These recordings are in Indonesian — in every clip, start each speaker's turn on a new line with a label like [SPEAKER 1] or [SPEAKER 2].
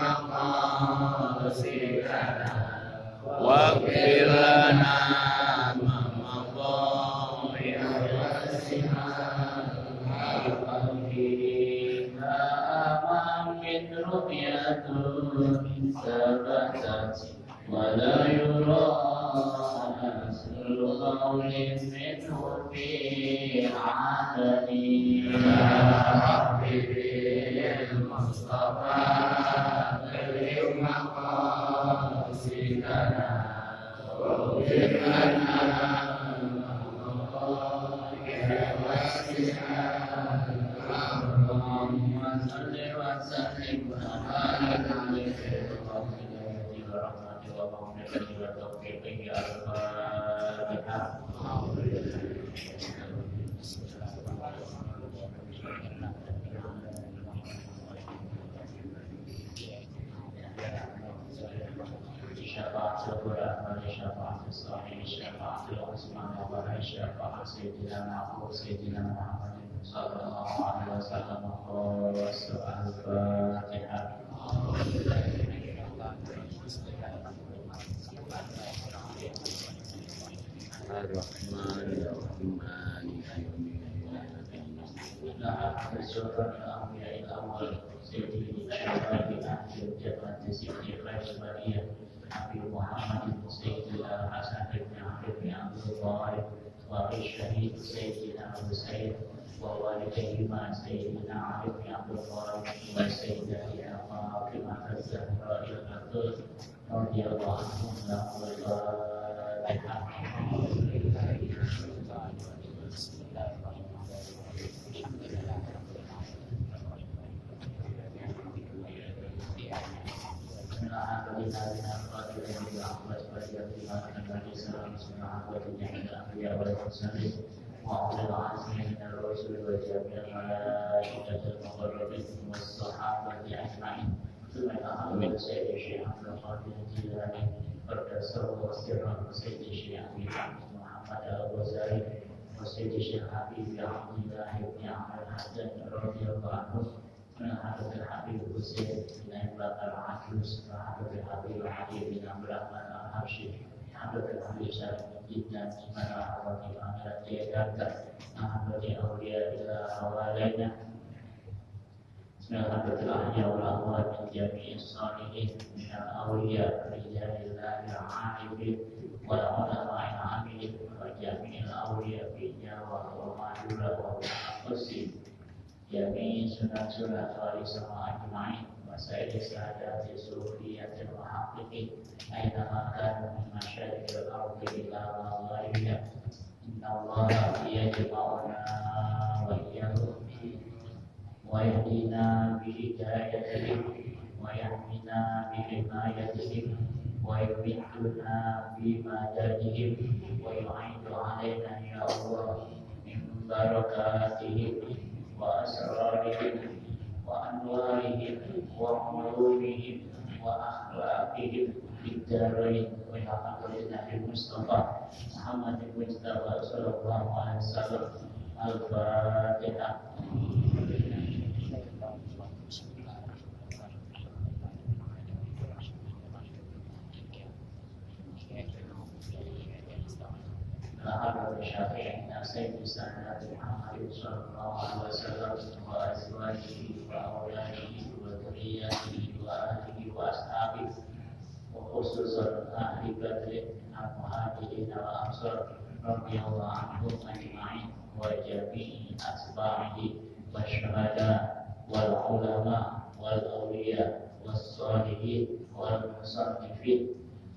[SPEAKER 1] مقاصدنا واغفر لنا ما مضى من رؤية ثبتت ولا يرى أصل قول منه في عدد يا ربي بالمصطفى بلغ مقاصدنا واغفر لنا اللهم صل وسلم على نبينا ورحمة وبركاته وتوفيقه الفاتحة. شفاعة القرآن شفاعة الصحيح شفاعة العثمان وبرع شفاعة سيدنا محمود سيدنا محمد صلى الله عليه وسلم والسؤال الفاتحة. الرحمن الرحيم مالك يوم الدين. نعم سورة الأنبياء الأول سيدنا شباب أهل الجنة سيدنا خير البرية أبي محمد سيد الحسن بن عبد الله والشهيد سيدنا حسين ووالديهما سيدنا علي بن عبد الله وسيدتنا فاطمة الزهراء البتول رضي الله عنهم لهم الفاتحة. وأولي العزم من الرسل وجميع الملائكة المقربين والصحابة أجمعين ثم أهل سيد الشيخ عبد القادر الجيلاني والكسر والسر وسيد الشيخ أبي محمد الغزالي وسيد الشيخ حبيب عبد الله بن عمرو الحسن رضي الله عنه من حضرة الحبيب حسين بن إبراهيم العجوز وحضرة الحبيب علي بن عبد الرحمن الحبشي حضرة الحبيب سالم جدا من حضرة الأميرة ديداتا حضرة أولياء إلى حوالينا من حضرة الأحياء والأموات من جميع الصالحين من الأولياء رجال الله العارفين والعلماء العاملين وجميع الأولياء في جاوة ومعجورة ومحفظين جميع سنة خالصة أجمعين وسائر السادات الصوفية المحققين أينما كانوا من مشارق الأرض إلى مغاربها إن الله يجمعنا وإياهم ويهدينا بهدايتهم ويحمينا بحمايتهم ويمدنا بمددهم ويعين علينا يا الله من بركاتهم وأسرارهم وأنوارهم وعلومهم وأخلاقهم في الدارين ويحفظ لنا المصطفى محمد المجتبى صلى الله عليه وسلم. الفاتحة. حضرة الشافعي سيد السادات محمد صلى الله عليه وسلم وأزواجه وأولاده وذريته وأهله وأصحابه وخصوصا أهل بدر المهاجرين والأنصار رضي الله عنهم أجمعين وجميع أتباعه والشهداء والعلماء والأولياء والصالحين والمصنفين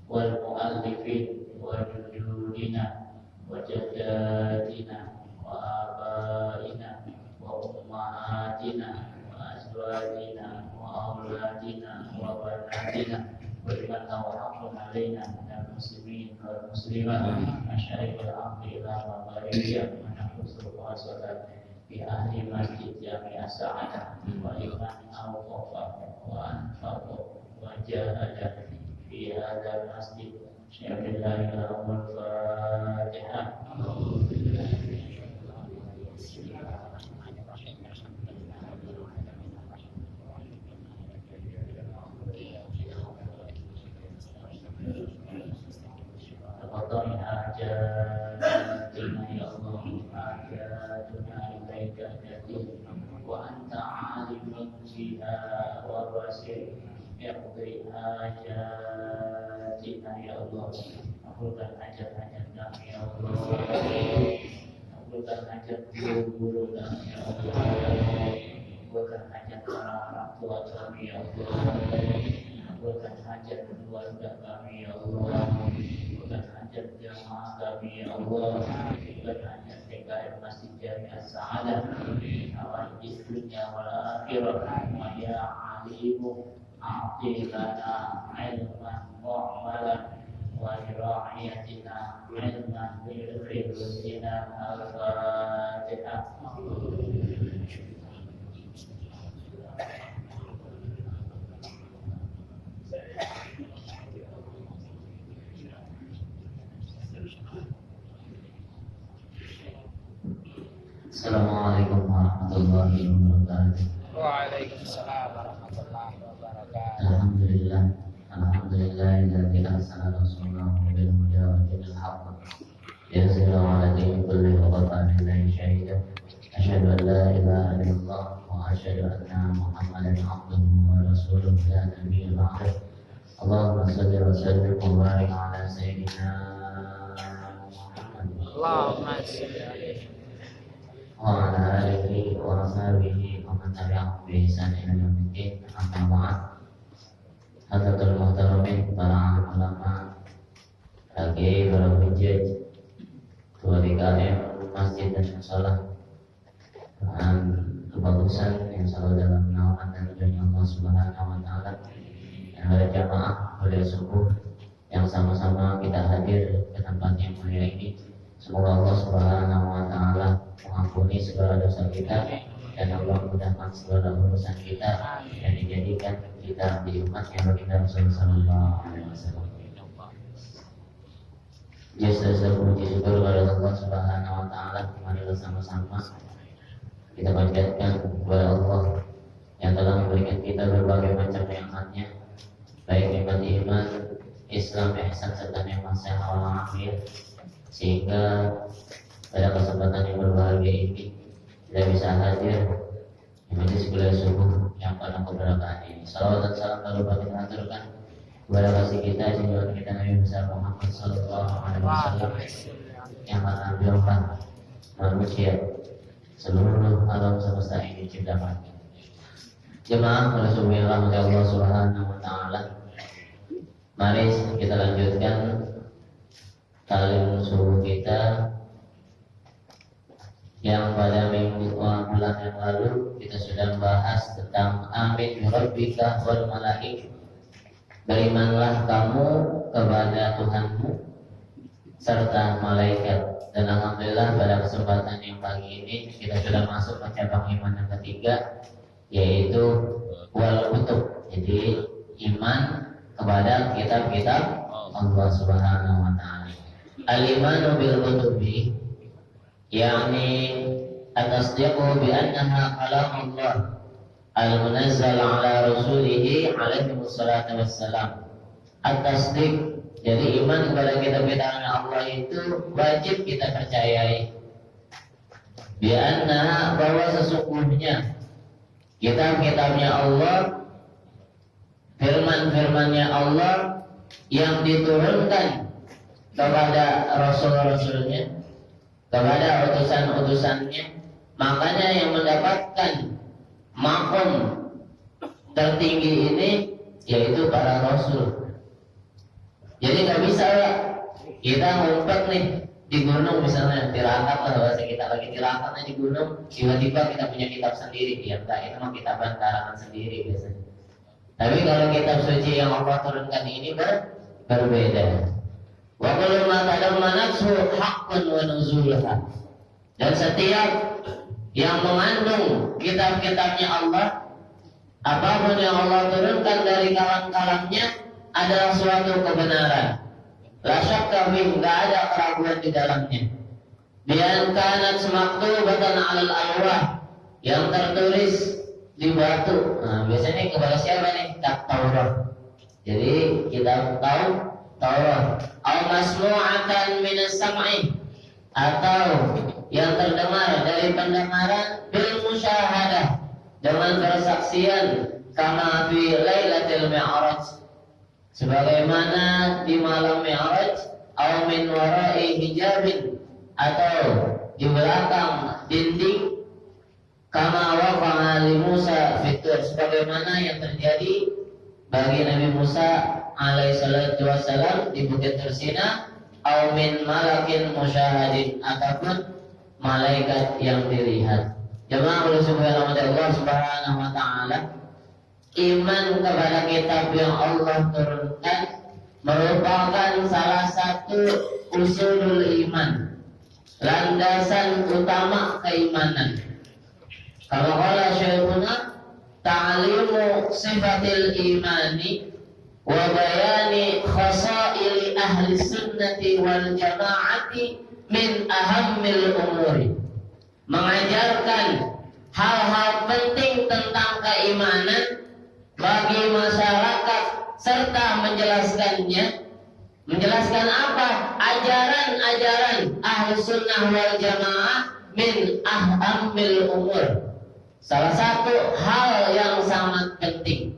[SPEAKER 1] والمؤلفين وجدودنا وجداتنا وآبائنا وأمهاتنا وأزواجنا وأولادنا وبناتنا ولمن له حق علينا من المسلمين والمسلمات مشارق الأرض إلى مغاربها ونحفظ خاصة بأهل مسجد جامع السعادة وإمام أوقف وأنفق وجاهد في هذا المسجد شيخ الله لهم الفاتحة. حاجاتنا يا الله حاجاتنا إليك كثير وأنت عالم بها والواسع يقضي حاجاتنا يا الله kabulkan hajat-hajat kami ya Allah, kabulkan hajat guru-guru kami ya Allah, kabulkan hajat para orang tua kami ya Allah, kabulkan hajat keluarga kami ya Allah, kabulkan hajat jamaah kami ya Allah, kabulkan hajat TKM Masjid Jamiah Sa'adah awal istrinya wal akhirah wa ya alimu a'ti lana ilman mu'amalan wa ra'ayatina ilman bilkhidmina al-fatihah. Assalamualaikum warahmatullahi wabarakatuh.
[SPEAKER 2] Waalaikumsalam warahmatullahi wabarakatuh.
[SPEAKER 1] Alhamdulillah, alhamdulillahilladzi arsala rasulahu bil huda wa dinil haqq liyuzhirahu 'ala dini kullihi wa kafa billahi shahida. Asyhadu an la ilaha illallah wa asyhadu anna Muhammadan 'abduhu wa rasuluhu la nabiyya ba'dahu. Allahumma shalli wa sallim wa barik 'ala sayyidina Muhammad.
[SPEAKER 2] Allahumma shalli alaihi
[SPEAKER 1] Wa ala alihi wa ashabihi wa man tabi'ahum bi ihsan ila yaumiddin. Amma ba'd. Hadratul muhtaramin, para ulama, bagi para hujjaj, ketua DKM, masjid dan musola, dan kebagusan yang selalu dalam naungan dan ridhonya Allah Subhanahu wa Ta'ala, yang ada jamaah pada subuh yang sama-sama kita hadir ke tempat yang mulia ini. Semoga Allah Subhanahu wa Ta'ala mengampuni segala dosa kita dan Allah mudahkan segala urusan kita dan dijadikan kita di umatnya baginda Rasulullah sallallahu alaihi wasallam. Jasa puji syukur kepada Allah Subhanahu wa Ta'ala. Mari bersama-sama kita panjatkan kepada Allah yang telah memberikan kita berbagai macam nikmatnya, baik nikmat iman, Islam, ihsan serta nikmat sehat walafiat, sehingga pada kesempatan yang berbahagia ini kita bisa hadir di majelis kuliah subuh yang penuh keberkahan ini. Salawat dan salam lalu kita aturkan kepada kasih kita junjungan kita Nabi besar Muhammad sallallahu alaihi wasallam yang mana beliaulah manusia seluruh alam semesta ini diciptakan. Jemaah pada subuh yang rahmat Allah Subhanahu wa Ta'ala, mari kita lanjutkan talim subuh kita yang pada bulan yang lalu kita sudah bahas tentang amin rabbika wal malaik. Berimanlah kamu kepada Tuhanmu serta malaikat. Dan alhamdulillah pada kesempatan yang pagi ini kita sudah masuk ke cabang iman yang ketiga, yaitu wal kutub. Jadi iman kepada kitab-kitab Allah Subhanahu wa Ta'ala. Al-imanu bil kutubi yakni at-tasdiqu bi annaha kalamullah al-munazzal ala rasulihi alaihi wassalatu wassalam. At-tasdiq, jadi iman kepada kitab-kitab Allah itu wajib kita percayai. Bi annaha, bahwa sesungguhnya kitab-kitabnya Allah, firman-firmannya Allah yang diturunkan kepada rasul-rasulnya, kepada utusan-utusannya, makanya yang mendapatkan makom tertinggi ini yaitu para rasul. Jadi nggak bisa kita ngumpet nih di gunung misalnya, tirakat lah bahasa kita, lagi tirakatnya di gunung, tiba-tiba kita punya kitab sendiri. Ya enggak, itu mah kitab karangan sendiri biasanya. Tapi kalau kitab suci yang Allah turunkan ini berbeda. Wa kullu ma tadammanathu haqqun wa nuzulha. Dan setiap yang mengandung kitab-kitabnya Allah, apapun yang Allah turunkan dari kalam-kalamnya adalah suatu kebenaran. La syakka fi, enggak ada keraguan di dalamnya. Bian kanat maktubatan 'alal alwah, yang tertulis di batu. Nah, biasanya kepada siapa nih? Kitab Taurat. Jadi kita tahu
[SPEAKER 3] Taurat, atau masmu'atan minas sam'i, atau yang terdengar dari pendengaran bil musyahadah, dengan persaksian, kama fi lailatul mi'raj, sebagaimana di malam mi'raj, atau min wara'i hijabin, atau di belakang dinding, kama waqa'a li Musa fitur, sebagaimana yang terjadi bagi Nabi Musa alaihissalatu wassalam di Bukit Tursina, au min malakin musyahadin, ataupun malaikat yang dilihat. Jemaah Allah Subhanahu wa taala, iman kepada kitab yang Allah turunkan merupakan salah satu usulul iman, landasan utama keimanan. Kalau qala syekhuna, ta'limu sifatil imani wa bayani khasaili ahli sunnati wal jama'ati min ahammil umuri. Mengajarkan hal-hal penting tentang keimanan bagi masyarakat serta menjelaskannya. Menjelaskan apa? Ajaran-ajaran ahli sunnah wal jamaah min ahammil umur. Salah satu hal yang sangat penting.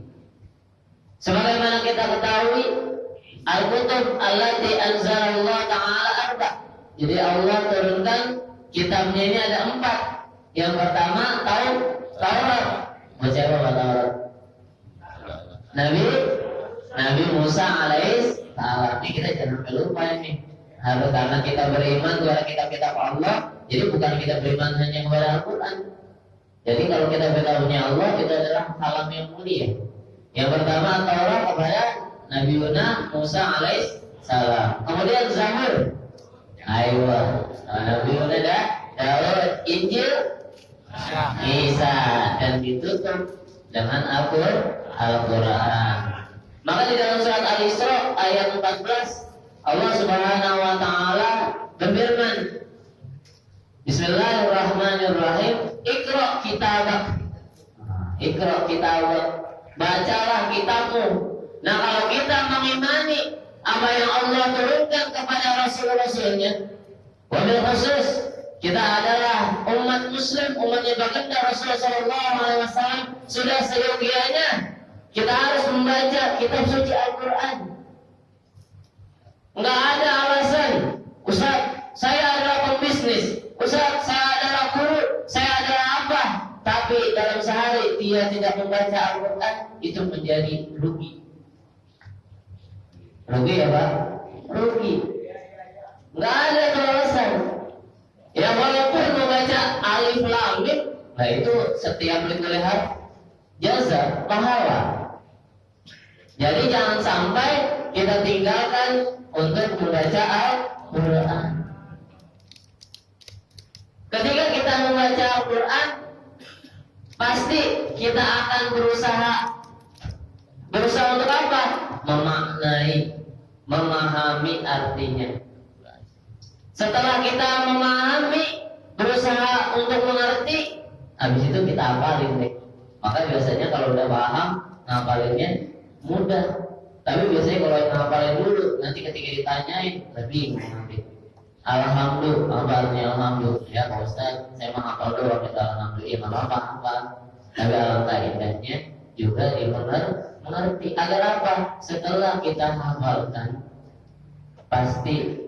[SPEAKER 3] Sebagaimana kita ketahui, al-kutub allati anzalallah ta'ala arba'. Jadi Allah turunkan kitabnya ini ada 4. Yang pertama Taurat. Baca apa Taurat? Nabi Musa alaihissalam. Ini kita jangan lupa ini. Harus, karena kita beriman kepada kitab-kitab Allah, jadi bukan kita beriman hanya kepada Al-Quran. Jadi kalau kita bertauhidnya Allah, itu adalah kalam yang mulia. Yang pertama Taurat kepada Nabi Musa alaihissalam. Kemudian Zabur. Nabi Daud, Injil, Isa, dan ditutup dengan Al-Quran. Maka di dalam surat Al-Isra ayat 14, Allah Subhanahu wa taala berfirman, Bismillahirrahmanirrahim, Iqra kitabak. Iqra kitabak, bacalah kitabmu. Nah, kalau kita mengimani apa yang Allah turunkan kepada Rasul-Rasulnya, wabil khusus kita adalah umat Muslim, umatnya baginda Rasulullah SAW, sudah seyogianya kita harus membaca kitab suci Al-Quran. Enggak ada alasan, Ustaz, saya adalah pembisnis, Ustaz, saya adalah guru, saya adalah apa, tapi dalam sehari dia tidak membaca Al-Quran, itu menjadi rugi. Rugi ya Pak? Rugi. Enggak ada alasan. Ya walaupun membaca alif lam mim, nah itu setiap lihat jasa pahala. Jadi jangan sampai kita tinggalkan untuk membaca Al-Quran. Ketika kita membaca Al-Quran, pasti kita akan berusaha untuk apa? Memaknai, memahami artinya. Setelah kita memahami, berusaha untuk mengerti, habis itu kita hafalin deh. Maka biasanya kalau udah paham, ngapalinnya mudah. Tapi biasanya kalau yang ngapalin dulu, nanti ketika ditanyain, lebih nanti. Alhamdulillah, apa artinya alhamdulillah? Ya Pak Ustaz, saya mah hafal doang kita alhamdulillah, nggak apa-apa. Tapi alangkah indahnya juga mengerti. Agar apa? Setelah kita hafalkan, pasti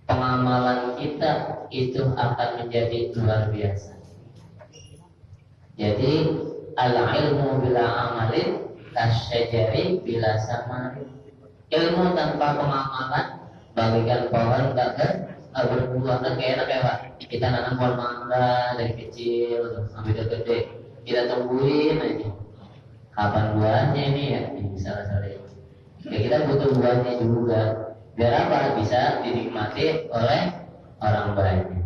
[SPEAKER 3] pengamalan kita itu akan menjadi luar biasa. Jadi al-ilmu bila amalin kasyajari bila samarin. Ilmu tanpa pengamalan bagikan pohon tak berbuah. Kan kayak enak ya Pak, kita nanam pohon mangga dari kecil sampai gede, kita tungguin aja kapan buahnya ini ya, misalnya. Ya kita butuh buahnya juga. Biar apa? Bisa dinikmati oleh orang banyak.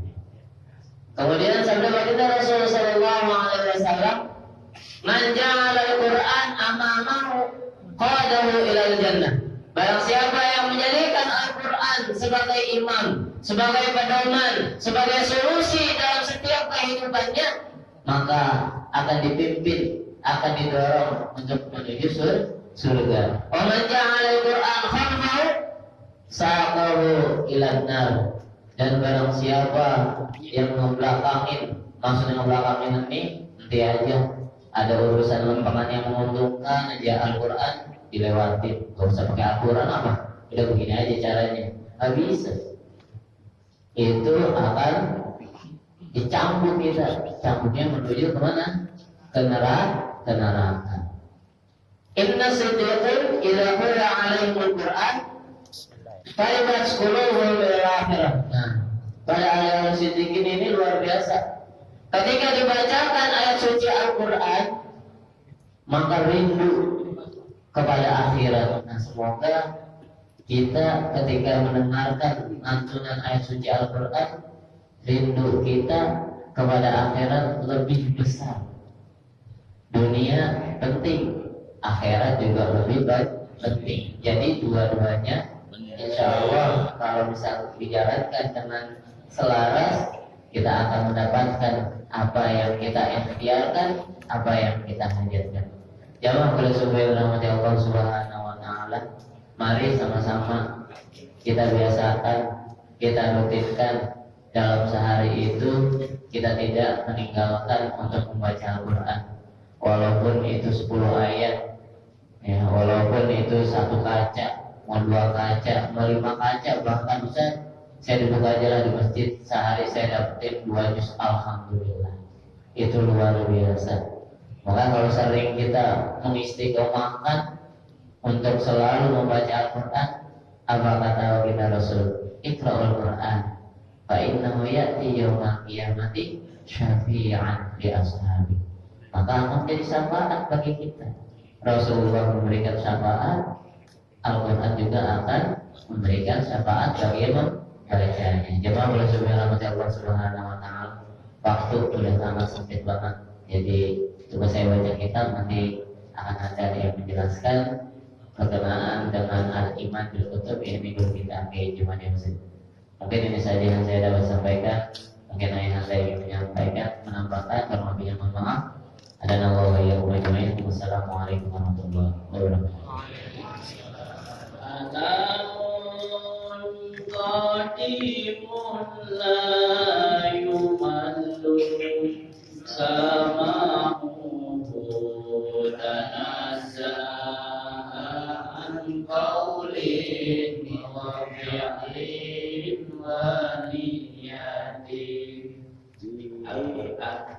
[SPEAKER 3] Kemudian sabda baginda Rasulullah SAW, man ja'ala al-Qur'an amamahu qadahu ilal jannah. Barang siapa yang menjadikan Al-Quran sebagai imam, sebagai pedoman, sebagai solusi dalam setiap kehidupannya, maka akan dipimpin, akan didorong untuk menuju surga. Wa man ja'ala al-Qur'an khalfahu saqahu ilan nar, dan barang siapa yang membelakangin, maksudnya membelakangin ini nanti aja ada urusan lempengan yang menguntungkan aja Al-Quran dilewatin, gak usah pakai Al-Quran apa, udah begini aja caranya, nggak bisa. Itu akan dicambuk kita, cambuknya menuju kemana? Ke neraka. Inna siddiqin idza qira alaihimul Qur'an faidat qulubuhum ila akhirah. Nah, pada ayat siddiqin ini luar biasa. Ketika dibacakan ayat suci Al-Qur'an, maka rindu kepada akhirat. Nah, semoga kita ketika mendengarkan lantunan ayat suci Al-Qur'an, rindu kita kepada akhirat lebih besar. Dunia penting, akhirat juga lebih penting. Jadi dua-duanya insya Allah kalau bisa dijalankan dengan selaras, kita akan mendapatkan apa yang kita ikhtiarkan, apa yang kita hajatkan. Jamaah kalau supaya rahmat Allah Subhanahu wa taala, mari sama-sama kita biasakan, kita rutinkan dalam sehari itu kita tidak meninggalkan untuk membaca Al-Quran. Walaupun itu 10 ayat, ya, walaupun itu 1 kaca, mau 2 kaca, mau 5 kaca, bahkan Ustaz, saya duduk aja lah di masjid, sehari saya dapetin 2 juz, alhamdulillah. Itu luar biasa. Maka kalau sering kita mengistiqomahkan untuk selalu membaca Al-Quran, apa kata kita Rasul? Iqra'ul Quran, fa innahu ya'ti yawmal qiyamati syafi'an li ashabi. Maka akan jadi syafaat bagi kita. Rasulullah memberikan syafaat, Al-Quran juga akan memberikan syafaat bagi yang membacanya. Jemaah boleh subhanallah Allah Subhanahu wa taala. Waktu sudah sangat sempit banget. Jadi coba saya baca kitab, nanti akan ada yang menjelaskan berkenaan dengan al-iman bil kutub ini minggu kita ke Jumat yang muslim. Mungkin ini saja yang saya dapat sampaikan. Mungkin ayah anda ingin menyampaikan, menambahkan, kalau lebihnya mohon maaf. Ada nama wa ya ajmain. Wassalamualaikum warahmatullahi wabarakatuh.
[SPEAKER 1] Alamun qadimun la yumallu samahu tanazza'an qawlin wa fi'lin wa niyatin. Al-Quran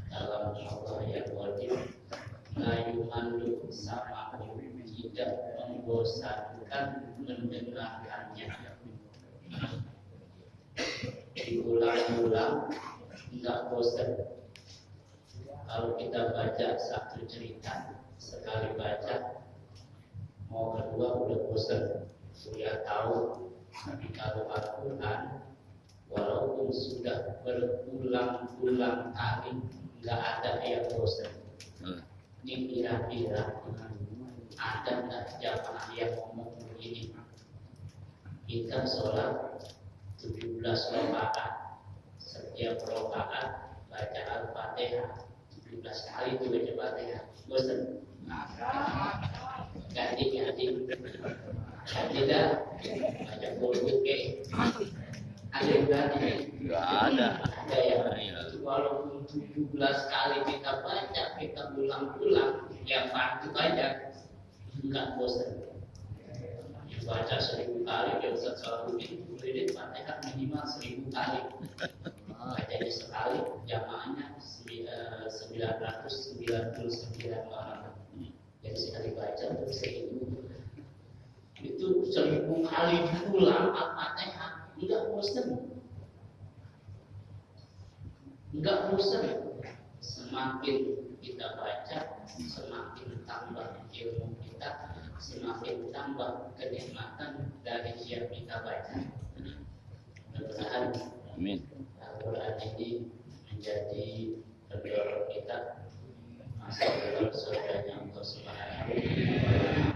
[SPEAKER 1] dalam Allah yang wajib layu mandu sama tidak membosankan mendengarkannya, diulang-ulang nggak bosan. Kalau kita baca satu cerita sekali baca, mau kedua udah bosan, sudah tahu. Tapi kalau Al-Quran walaupun sudah berulang-ulang kali, nggak ada yang bosan. Ini kira-kira ada nggak jamaah yang ngomong begini? Kita sholat 17 rakaat, setiap rakaat baca Al-Fatihah 17 kali itu baca Fatihah, bosan? Ganti dah, baca Qul-Huwallahu. Ada yang ganti?
[SPEAKER 2] Nggak ada.
[SPEAKER 1] Ada ya. Walaupun 17 kali kita baca, kita ulang-ulang, yang fardu aja nggak bosan. Baca 1000 kali, dia Ustaz Salahuddin boleh Fatihah minimal 1000 kali. Bacanya sekali, jamaahnya 999 orang. Jadi sekali baca untuk 1000. Itu 1000 kali diulang Al-Fatihah, nggak bosan. Enggak bosan. Semakin kita baca, semakin tambah ilmu kita, semakin tambah kenikmatan dari yang kita baca. Mudah-mudahan Al-Quran ini menjadi pendorong kita masuk dalam surganya Allah Subhanahu wa taala.